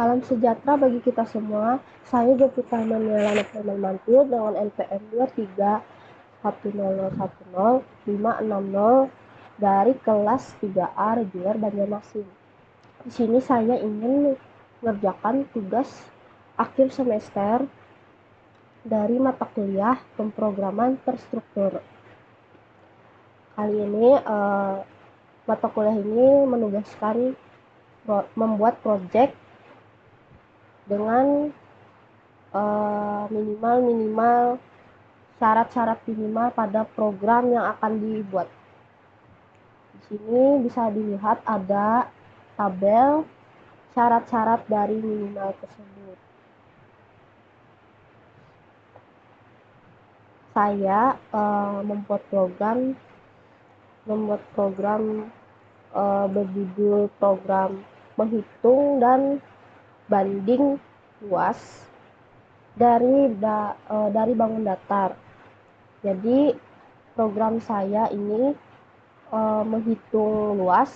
Salam sejahtera bagi kita semua. Saya Jovita Manuela Mantul dengan NPM 2310010560 dari kelas 3A Reguler Banjarmasin. Di sini saya ingin mengerjakan tugas akhir semester dari mata kuliah pemrograman terstruktur. Kali ini mata kuliah ini menugaskan membuat proyek dengan minimal syarat-syarat minimal pada program yang akan dibuat. Di sini bisa dilihat ada tabel syarat-syarat dari minimal tersebut. Saya membuat program berjudul program menghitung dan banding luas dari bangun datar. Jadi program saya ini menghitung luas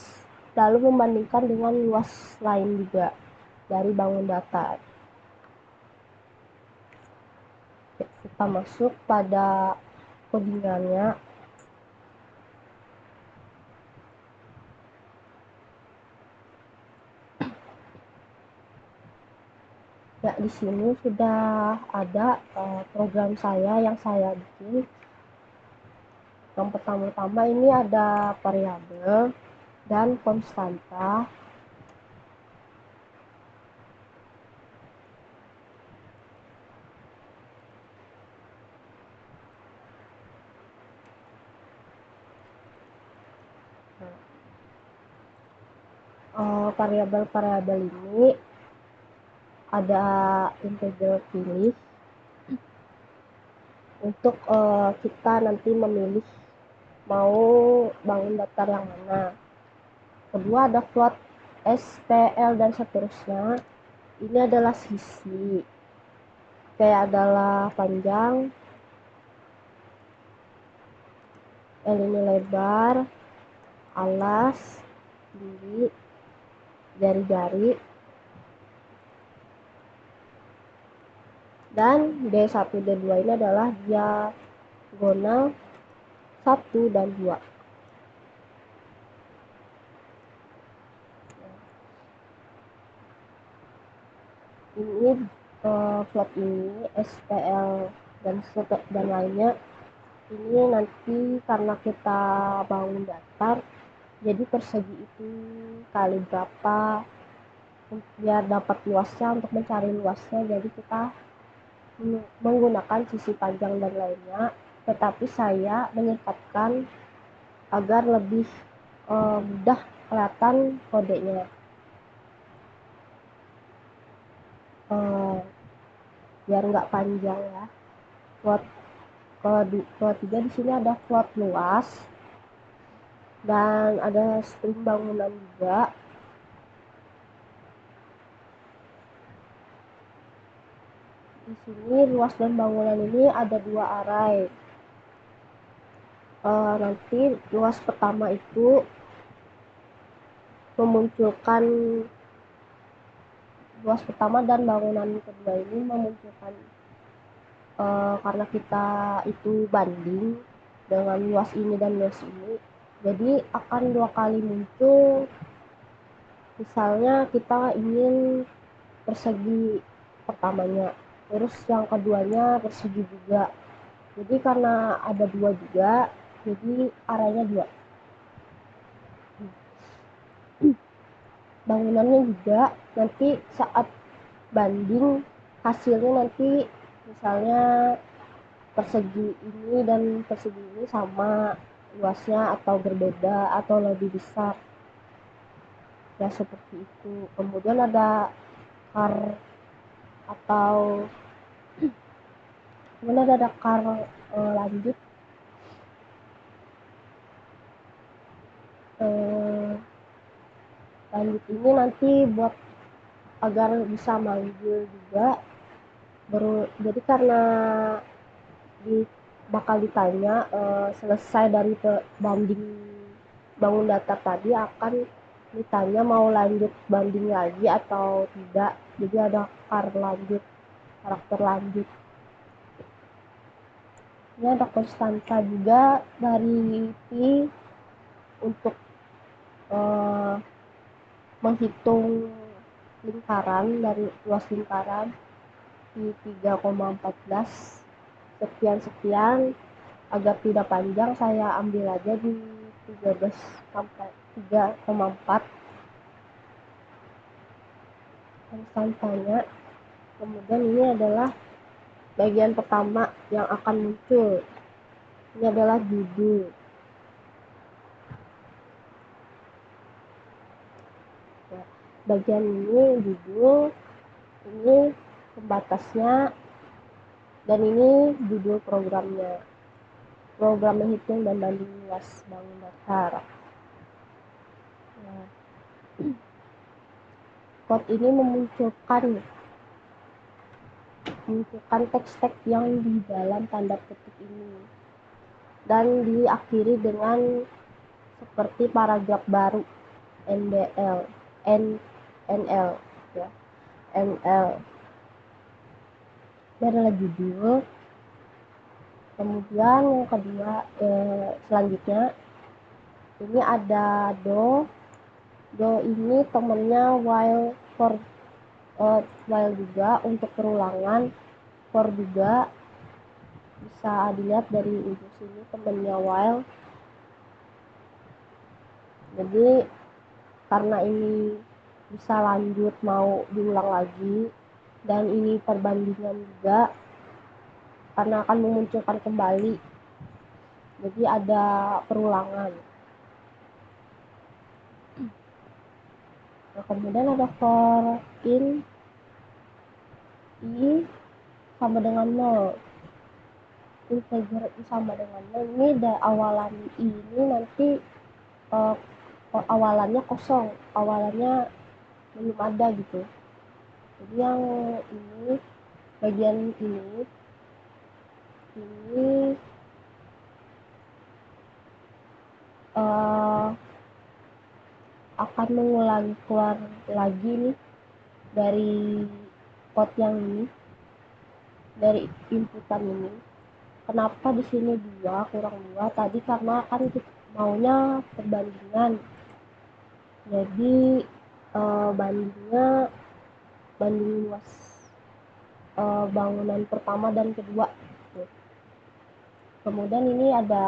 lalu membandingkan dengan luas lain juga dari bangun datar. Kita masuk pada codingannya. Ya, di sini sudah ada program saya yang saya bikin. Yang pertama-tama ini ada variabel dan konstanta. Variabel-variabel ini ada integer pilih untuk kita nanti memilih mau bangun datar yang mana. Kedua ada float, SPL dan seterusnya. Ini adalah sisi. P adalah panjang, L ini lebar, alas, tinggi, jari-jari, dan D1, D2 ini adalah diagonal 1 dan 2. Ini plot ini, SPL dan lainnya, ini nanti karena kita bangun datar, jadi persegi itu kali berapa, biar dapat luasnya. Untuk mencari luasnya, jadi kita menggunakan sisi panjang dan lainnya, tetapi saya menyempatkan agar lebih mudah kelihatan kodenya. Biar nggak panjang ya. Ketiga di sini ada float luas dan ada string bangunan juga. Di sini luas dan bangunan ini ada 2 array. Nanti luas pertama itu memunculkan luas pertama dan bangunan kedua ini memunculkan karena kita itu banding dengan luas ini dan luas ini, jadi akan 2 kali muncul. Misalnya kita ingin persegi pertamanya, terus yang keduanya persegi juga, jadi karena ada 2 juga, jadi arahnya 2. Bangunannya juga nanti saat banding hasilnya nanti misalnya persegi ini dan persegi ini sama luasnya atau berbeda atau lebih besar ya, seperti itu. Kemudian ada car atau kemudian ada car lanjut ini nanti buat agar bisa manggil juga. Jadi karena bakal ditanya selesai dari banding bangun datar tadi akan ditanya mau lanjut banding lagi atau tidak, jadi ada karakter lanjut. Ini ada konstanta juga dari pi untuk menghitung lingkaran, dari luas lingkaran pi 3,14 sekian. Agar tidak panjang saya ambil aja di 13 sampai 3,4 konstantanya. Kemudian ini adalah bagian pertama yang akan muncul. Ini adalah judul. Nah, bagian ini judul, ini pembatasnya, dan ini judul programnya. Program menghitung dan banding luas bangun dasar. Nah, code ini memunculkan teks-teks yang di dalam tanda petik ini, dan diakhiri dengan seperti paragraf baru NDL, NL, ya, NL. Ini adalah judul. Kemudian yang kedua, selanjutnya ini ada do ini temennya while juga untuk perulangan, for juga bisa dilihat dari ujung sini temennya while. Jadi karena ini bisa lanjut mau diulang lagi, dan ini perbandingan juga karena akan memunculkan kembali, jadi ada perulangan. Nah, kemudian ada for in i sama dengan 0, integer i sama dengan 0. Ini awalan i ini nanti awalannya kosong, awalannya belum ada gitu. Jadi yang ini, bagian ini akan mengulangi keluar lagi nih dari code yang ini, dari inputan ini. Kenapa di sini 2 kurang 2? Tadi karena kan maunya perbandingan. Jadi banding luas bangunan pertama dan kedua. Kemudian ini ada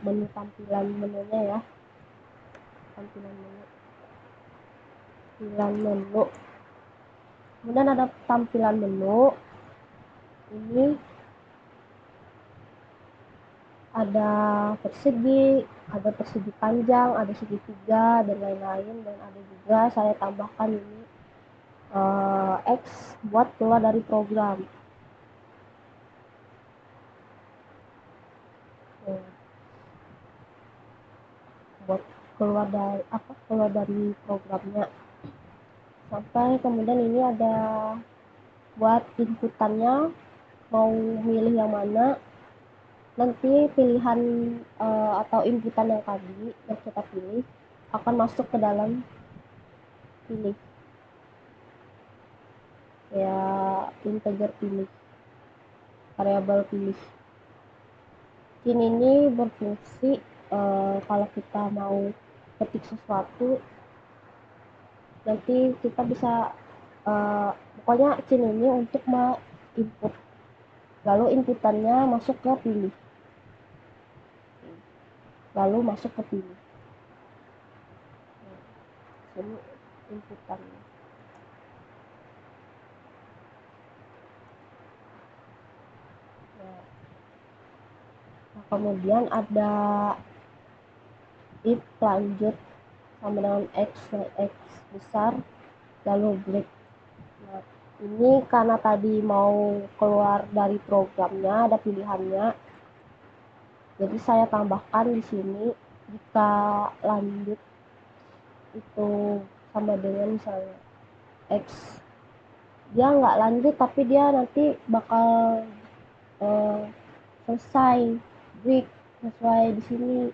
tampilan menunya ya. Tampilan menu. Kemudian ada tampilan menu. Ini ada persegi, ada persegi panjang, ada segitiga dan lain-lain, dan ada juga saya tambahkan ini X buat keluar dari program. Buat keluar dari programnya. Sampai kemudian ini ada buat inputannya, mau milih yang mana, nanti pilihan atau inputan yang tadi yang kita pilih akan masuk ke dalam pilih, ya, integer pilih, variabel pilih. Ini berfungsi kalau kita mau ketik sesuatu, nanti kita bisa pokoknya ini untuk input, lalu inputannya masuk ke pilih, lalu masuk ke pilih. Ini inputannya. Nah, kemudian ada if lanjut sama dengan x besar lalu break. Nah, ini karena tadi mau keluar dari programnya, ada pilihannya, jadi saya tambahkan di sini jika lanjut itu sama dengan misalnya x, dia nggak lanjut tapi dia nanti bakal selesai break sesuai di sini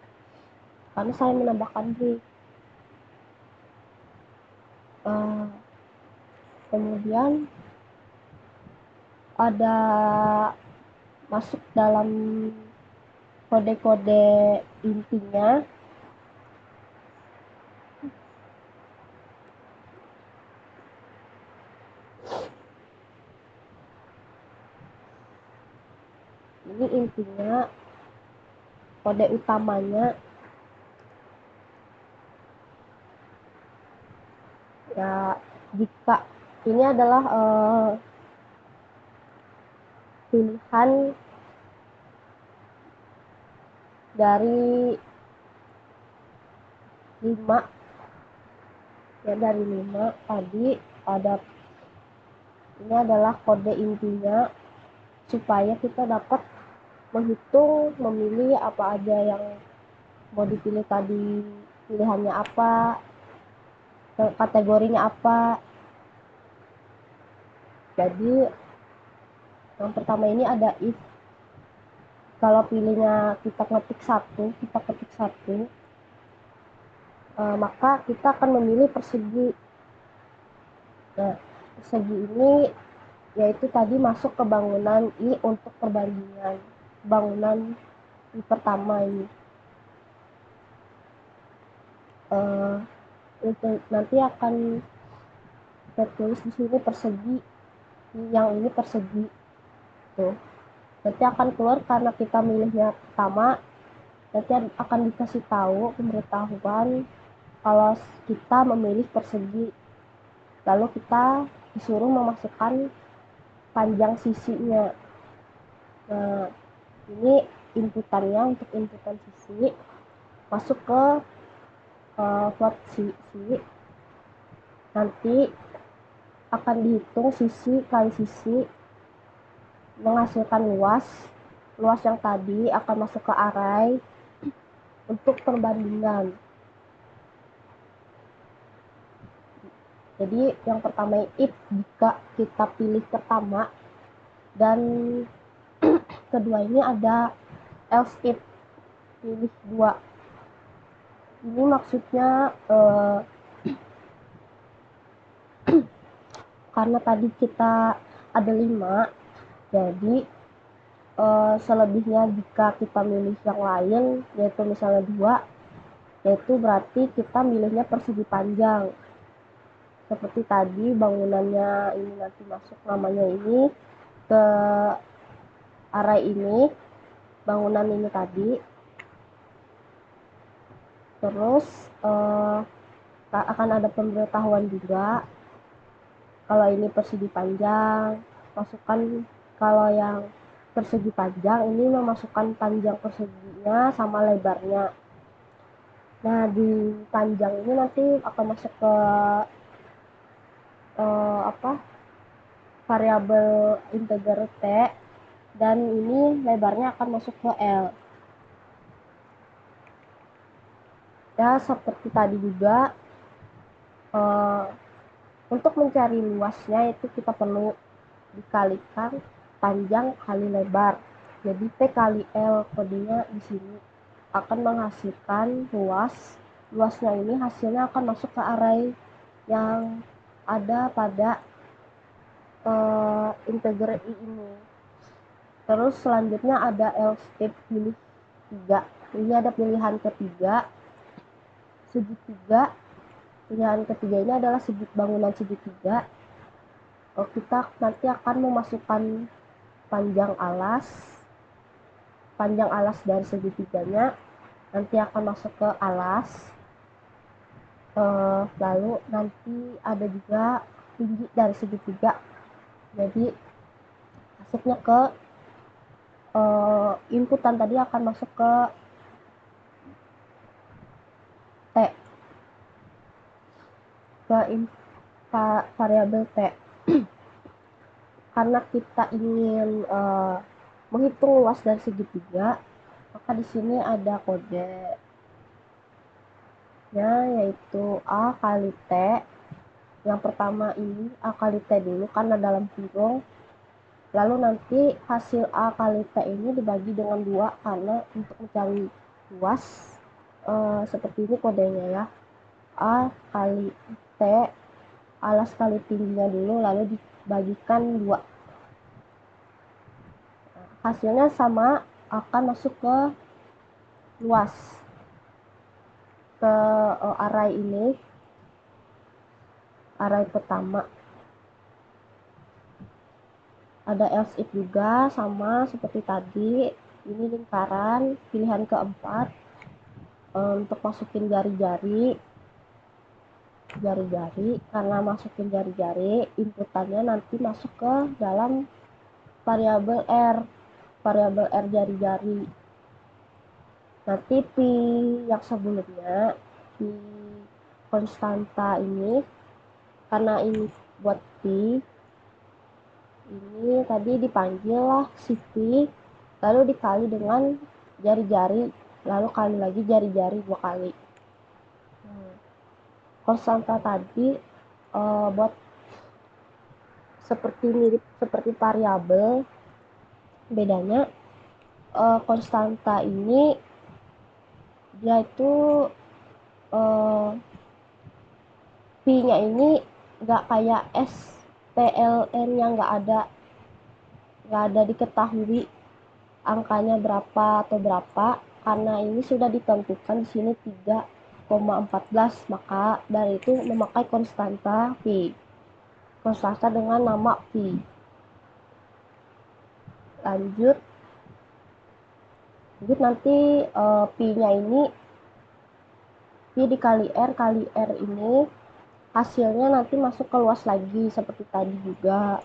karena saya menambahkan break. Kemudian ada masuk dalam kode-kode intinya. Ini intinya, kode utamanya ya, jika ini adalah pilihan dari 5 ya, dari 5 tadi ada. Ini adalah kode intinya supaya kita dapat menghitung, memilih apa aja yang mau dipilih tadi, pilihannya apa, kategorinya apa. Jadi yang pertama ini ada if. Kalau pilihnya kita ketik satu, maka kita akan memilih persegi. Nah, persegi ini yaitu tadi masuk ke bangunan I untuk perbandingan bangunan I pertama ini. Itu nanti akan tertulis di sini persegi, yang ini persegi tuh. Nanti akan keluar karena kita milihnya pertama, nanti akan dikasih tahu pemberitahuan kalau kita memilih persegi, lalu kita disuruh memasukkan panjang sisinya. Nah, ini inputannya, untuk inputan sisi masuk ke plot sisi. Nanti akan dihitung sisi kali sisi, menghasilkan luas yang tadi akan masuk ke array untuk perbandingan. Jadi yang pertama if, jika kita pilih pertama, dan kedua ini ada else if, pilih 2. Ini maksudnya karena tadi kita ada 5, jadi selebihnya jika kita milih yang lain, yaitu misalnya 2, yaitu berarti kita milihnya persegi panjang. Seperti tadi bangunannya ini nanti masuk namanya ini ke array ini, bangunan ini tadi. Terus akan ada pemberitahuan juga kalau ini persegi panjang, masukkan. Kalau yang persegi panjang ini memasukkan panjang perseginya sama lebarnya. Nah, di panjang ini nanti akan masuk ke variabel integer t, dan ini lebarnya akan masuk ke L. Ya, seperti tadi juga untuk mencari luasnya itu kita perlu dikalikan panjang kali lebar. Jadi P kali L kodenya di sini akan menghasilkan luas. Luasnya ini hasilnya akan masuk ke array yang ada pada integer I ini. Terus selanjutnya ada else if, pilih 3. Ini ada pilihan ketiga, segitiga. Pilihan ketiga ini adalah bangunan segitiga. Kita nanti akan memasukkan panjang alas dari segitiganya, nanti akan masuk ke alas. Lalu nanti ada juga tinggi dari segitiga, jadi masuknya ke inputan tadi akan masuk ke T, ke variabel T. Karena kita ingin menghitung luas dari segitiga, maka di sini ada kode yaitu A kali T. Yang pertama ini A kali T dulu karena dalam kurung, lalu nanti hasil A kali T ini dibagi dengan 2 karena untuk mencari luas. Seperti ini kodenya ya, A kali T alas kali tingginya dulu, lalu dibagikan 2. Hasilnya sama, akan masuk ke luas, ke array ini, array pertama. Ada else if juga, sama seperti tadi. Ini lingkaran, pilihan keempat. Untuk masukin jari-jari, karena masukin jari-jari, inputannya nanti masuk ke dalam variabel R jari-jari. Nanti pi yang sebelumnya, pi konstanta ini, karena ini buat pi, ini tadi dipanggil lah si pi, lalu dikali dengan jari-jari, lalu kali lagi jari-jari 2 kali. Konstanta tadi buat mirip seperti variabel, bedanya konstanta ini dia itu pi-nya ini nggak kayak SPLN yang nggak ada diketahui angkanya berapa atau berapa, karena ini sudah ditentukan di sini 3,14, maka dari itu memakai konstanta pi, konstanta dengan nama pi. Lanjut nanti pi-nya ini pi dikali r ini hasilnya nanti masuk ke luas lagi seperti tadi juga.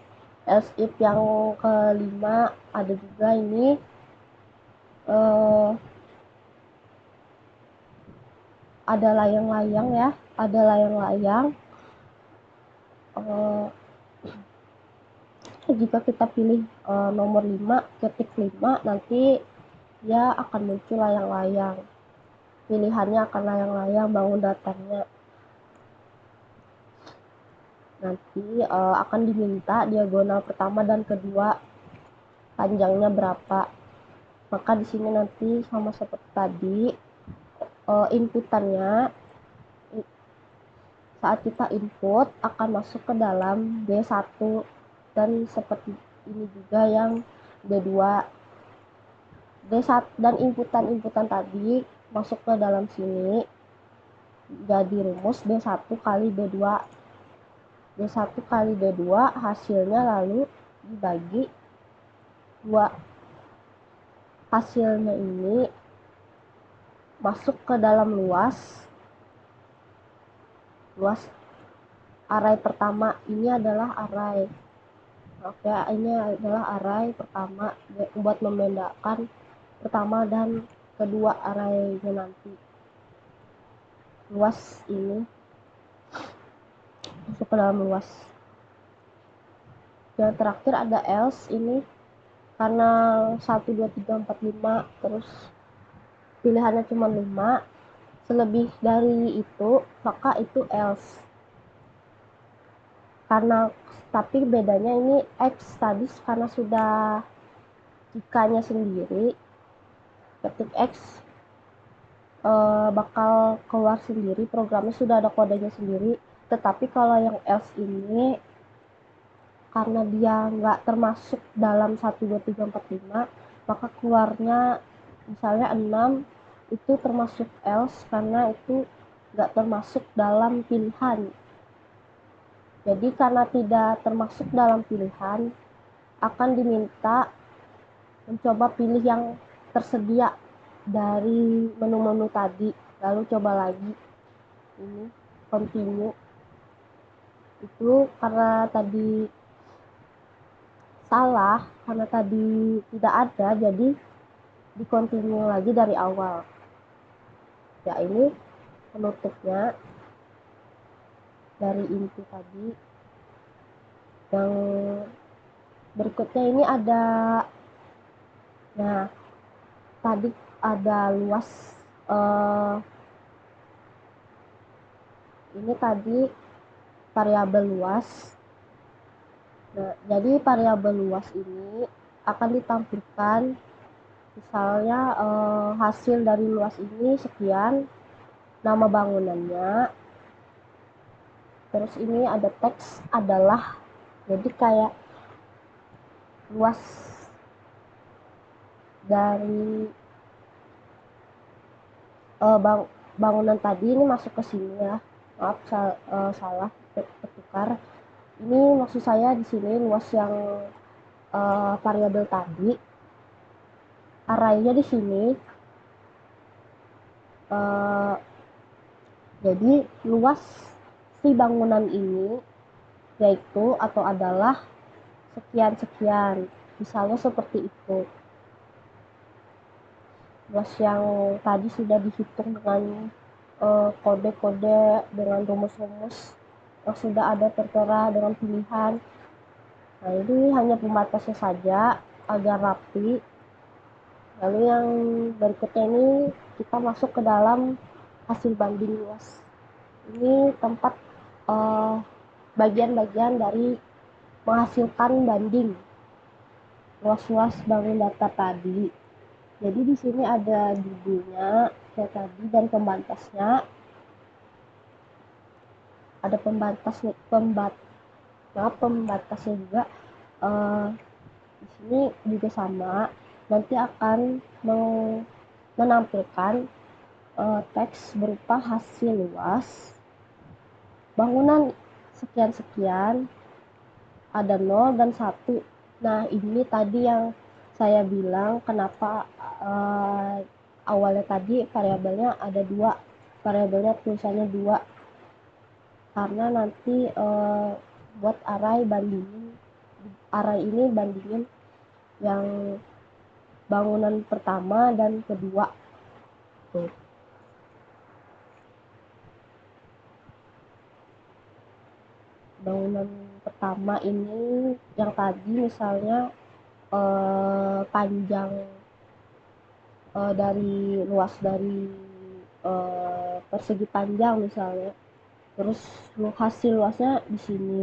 Else if yang kelima ada juga ini ada layang-layang ya, ada layang-layang. Jika kita pilih nomor 5, nanti dia akan muncul layang-layang, pilihannya akan layang-layang, bangun datarnya. Nanti akan diminta diagonal pertama dan kedua panjangnya berapa. Maka di sini nanti sama seperti tadi, inputannya saat kita input akan masuk ke dalam D1, dan seperti ini juga yang D2. D1 dan inputan tadi masuk ke dalam sini, jadi rumus D1 kali D2. D1 kali D2 hasilnya lalu dibagi 2. Hasilnya ini masuk ke dalam luas array pertama. Ini adalah array. Oke, ini adalah array pertama buat membedakan pertama dan kedua arraynya nanti. Luas ini masuk ke dalam luas. Yang terakhir ada else ini, karena 1, 2, 3, 4, 5 terus pilihannya cuma 5, selebih dari itu maka itu else. Karena tapi bedanya ini X tadi karena sudah jikanya sendiri, ketik X bakal keluar sendiri, programnya sudah ada kodenya sendiri. Tetapi kalau yang else ini karena dia nggak termasuk dalam 1, 2, 3, 4, 5, maka keluarnya misalnya 6 itu termasuk else karena itu nggak termasuk dalam pilihan. Jadi karena tidak termasuk dalam pilihan, akan diminta mencoba pilih yang tersedia dari menu-menu tadi, lalu coba lagi ini continue. Itu karena tadi salah, karena tadi tidak ada, jadi di continue lagi dari awal. Ya, ini penutupnya dari inti tadi. Yang berikutnya ini ada, nah tadi ada luas, ini tadi variabel luas. Nah, jadi variabel luas ini akan ditampilkan misalnya hasil dari luas ini sekian, nama bangunannya, terus ini ada teks adalah, jadi kayak luas dari bangunan tadi ini masuk ke sini ya, maaf salah bertukar. Ini maksud saya di sini luas yang variabel tadi, arraynya di sini. Jadi luas si bangunan ini yaitu atau adalah sekian-sekian, misalnya seperti itu. Luas yang tadi sudah dihitung dengan kode-kode, dengan rumus-rumus yang sudah ada tertera dengan pilihan. Nah, ini hanya pembatasnya saja agar rapi. Lalu yang berikutnya ini kita masuk ke dalam hasil banding luas. Ini tempat bagian-bagian dari menghasilkan banding luas-luas bangun data tadi. Jadi di sini ada duduknya kayak tadi dan pembatasnya. Ada pembatasnya juga. Di sini juga sama. Nanti akan menampilkan teks berupa hasil luas bangunan sekian-sekian, ada 0 dan 1. Nah, ini tadi yang saya bilang kenapa awalnya tadi variabelnya ada 2, variabelnya tulisannya 2, karena nanti buat array ini bandingin yang bangunan pertama dan kedua tuh. Bangunan pertama ini yang tadi misalnya panjang dari luas dari persegi panjang misalnya, terus hasil luasnya di sini.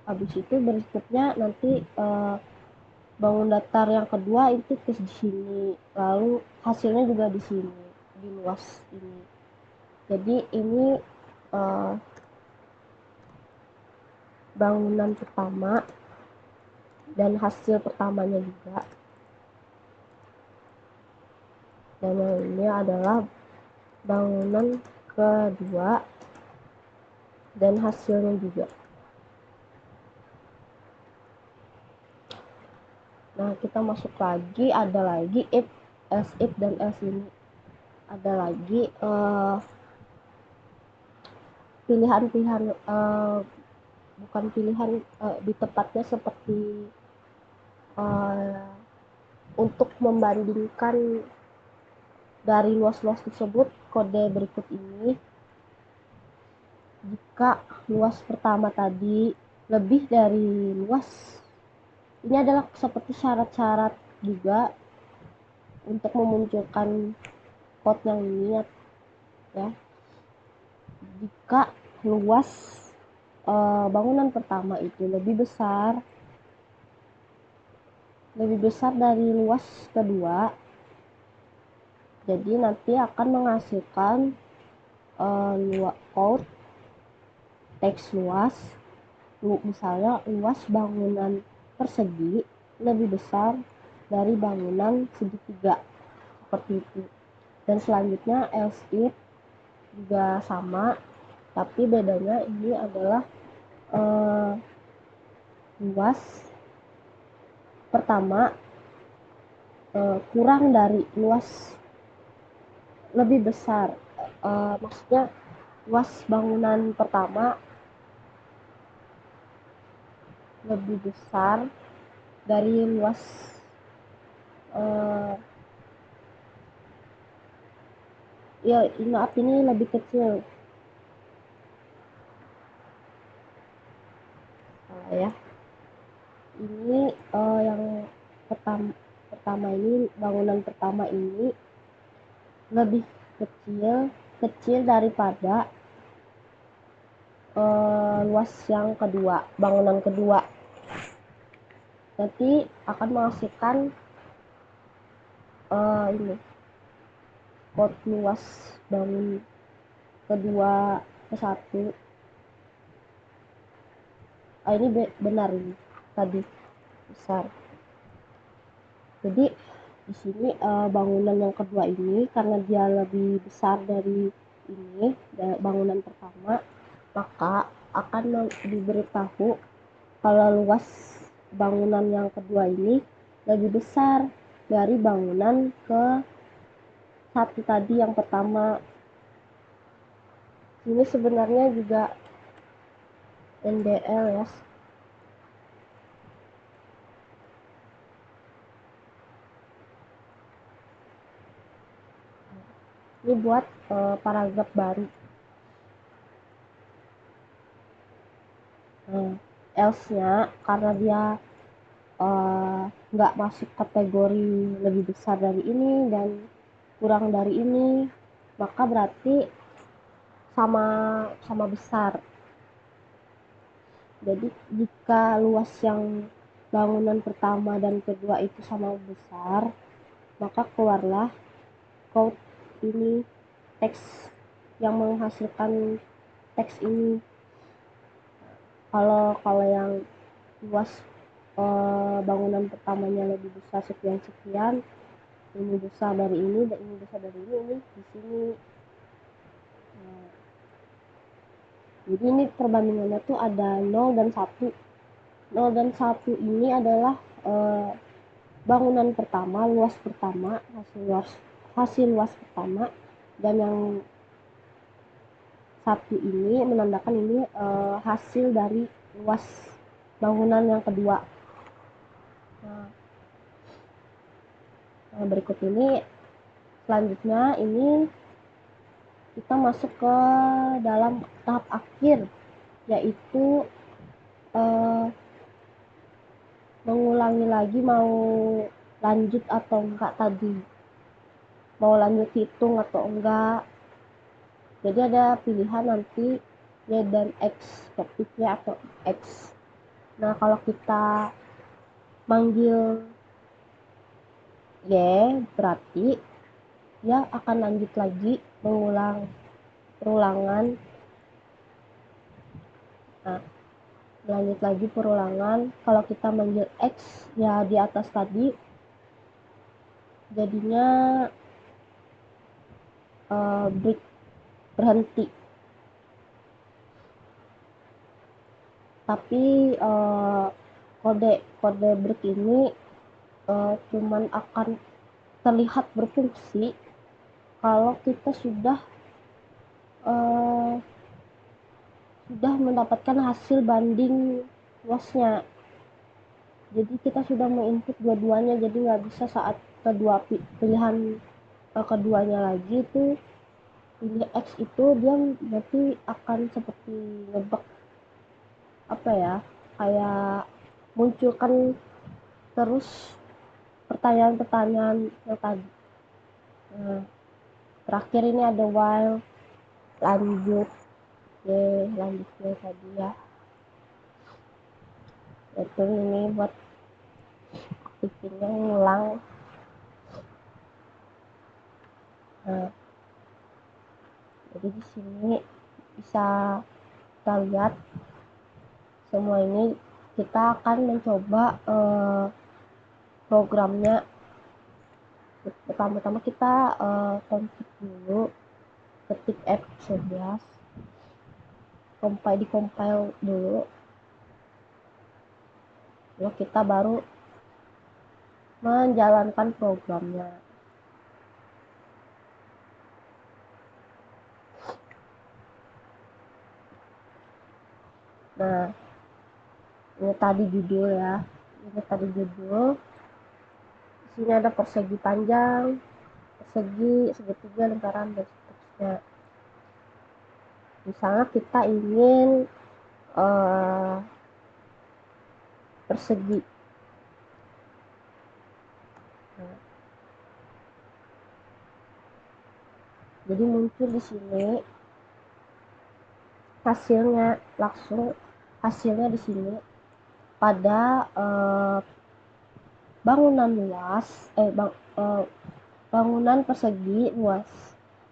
Habis itu berikutnya nanti bangun datar yang kedua itu di sini, lalu hasilnya juga di sini di luas ini. Jadi ini bangunan pertama dan hasil pertamanya juga, dan ini adalah bangunan kedua dan hasilnya juga. Nah, kita masuk lagi, ada lagi if, else if, dan else ini. Ada lagi pilihan-pilihan, bukan pilihan, di tempatnya seperti untuk membandingkan dari luas-luas tersebut kode berikut ini. Jika luas pertama tadi lebih dari luas, ini adalah seperti syarat-syarat juga untuk memunculkan code yang ini ya. Jika luas bangunan pertama itu lebih besar dari luas kedua, jadi nanti akan menghasilkan code teks luas, misalnya luas bangunan persegi lebih besar dari bangunan segitiga, seperti itu. Dan selanjutnya else if juga sama, tapi bedanya ini adalah luas pertama kurang dari luas lebih besar, maksudnya luas bangunan pertama lebih besar dari luas maaf, ini lebih kecil ya. Ini yang pertama ini, bangunan pertama ini lebih kecil daripada luas yang kedua, bangunan kedua. Nanti akan menghasilkan ini code luas bangun kedua ke 1 ini benar ini tadi besar. Jadi di sini bangunan yang kedua ini karena dia lebih besar dari ini bangunan pertama, maka akan diberitahu kalau luas bangunan yang kedua ini lebih besar dari bangunan ke satu tadi yang pertama. Ini sebenarnya juga NDL ya. Ini buat paragraf baru. Else-nya karena dia nggak masuk kategori lebih besar dari ini dan kurang dari ini, maka berarti sama besar. Jadi jika luas yang bangunan pertama dan kedua itu sama besar, maka keluarlah code ini, teks yang menghasilkan teks ini. Kalau yang luas bangunan pertamanya lebih besar sekian, ini besar dari ini dan ini besar dari ini di sini. Jadi ini perbandingannya tuh ada 0 dan 1. 0 dan 1 ini adalah bangunan pertama, luas pertama, hasil luas pertama, dan yang satu ini menandakan ini hasil dari luas bangunan yang kedua. Nah, berikut ini selanjutnya ini kita masuk ke dalam tahap akhir, yaitu mengulangi lagi mau lanjut atau enggak tadi, mau lanjut hitung atau enggak. Jadi ada pilihan nanti Y dan X, topiknya atau X. Nah kalau kita manggil Y berarti dia akan lanjut lagi mengulang perulangan. Nah lanjut lagi perulangan. Kalau kita manggil X ya di atas tadi, jadinya break, berhenti. Tapi kode break ini cuman akan terlihat berfungsi kalau kita sudah mendapatkan hasil banding luasnya. Jadi kita sudah menginput dua-duanya, jadi nggak bisa saat kedua pilihan keduanya lagi itu pilih X itu dia nanti akan seperti ngebug apa ya, kayak munculkan terus pertanyaan-pertanyaan yang tadi. Terakhir ini ada while, lanjut, lanjutnya tadi ya. Itu ini buat aktifnya ngulang. Jadi di sini bisa kita lihat semua ini. Kita akan mencoba programnya. Pertama-tama kita config dulu, ketik F11, compile dulu, lalu kita baru menjalankan programnya. Nah ini tadi judul ya, di sini ada persegi panjang, persegi, segitiga, lingkaran, dan seterusnya. Misalnya kita ingin persegi. Jadi muncul di sini hasilnya di sini pada bangunan bangunan persegi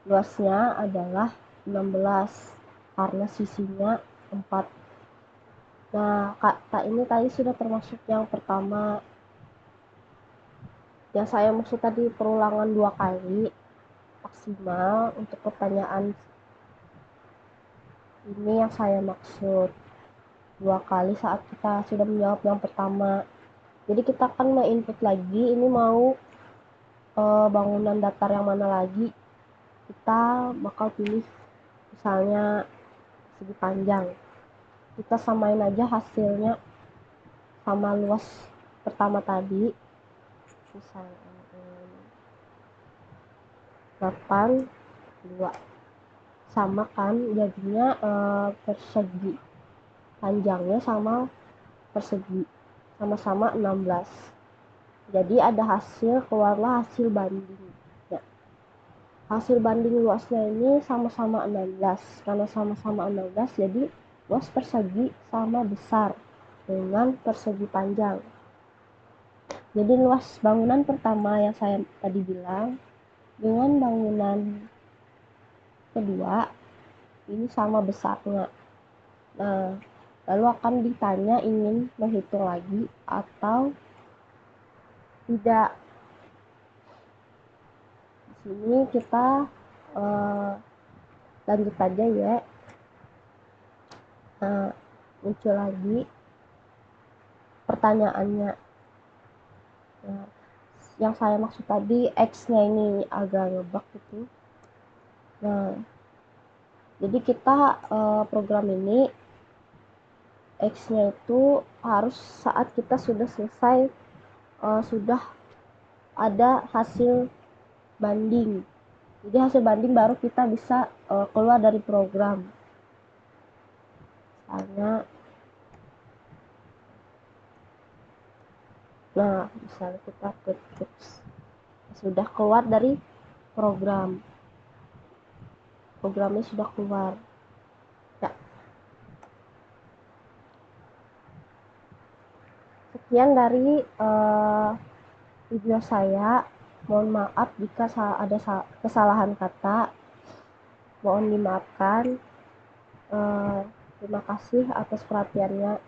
luasnya adalah 16 karena sisinya 4. Nah, kata ini tadi sudah termasuk yang pertama. Yang saya maksud tadi perulangan 2 kali maksimal untuk pertanyaan ini yang saya maksud. 2 kali saat kita sudah menjawab yang pertama. Jadi kita akan input lagi ini mau bangunan datar yang mana lagi. Kita bakal pilih misalnya segi panjang. Kita samain aja hasilnya sama luas pertama tadi. Misalnya 8, 2. Sama kan jadinya persegi. Panjangnya sama persegi. Sama-sama 16. Jadi ada keluarlah hasil banding. Ya. Hasil banding luasnya ini sama-sama 16. Karena sama-sama 16 jadi luas persegi sama besar dengan persegi panjang. Jadi luas bangunan pertama yang saya tadi bilang dengan bangunan kedua ini sama besarnya. Nah, lalu akan ditanya ingin menghitung lagi atau tidak. Di sini kita lanjut aja ya. Nah, muncul lagi pertanyaannya. Nah, yang saya maksud tadi X-nya ini agak ngebug gitu. Nah, jadi kita program ini X-nya itu harus saat kita sudah selesai, sudah ada hasil banding. Jadi hasil banding baru kita bisa keluar dari program. Misalnya, nah misalnya kita ketik sudah keluar dari program. Programnya sudah keluar. Ya. Sekian dari video saya. Mohon maaf jika ada kesalahan kata. Mohon dimaafkan. Terima kasih atas perhatiannya.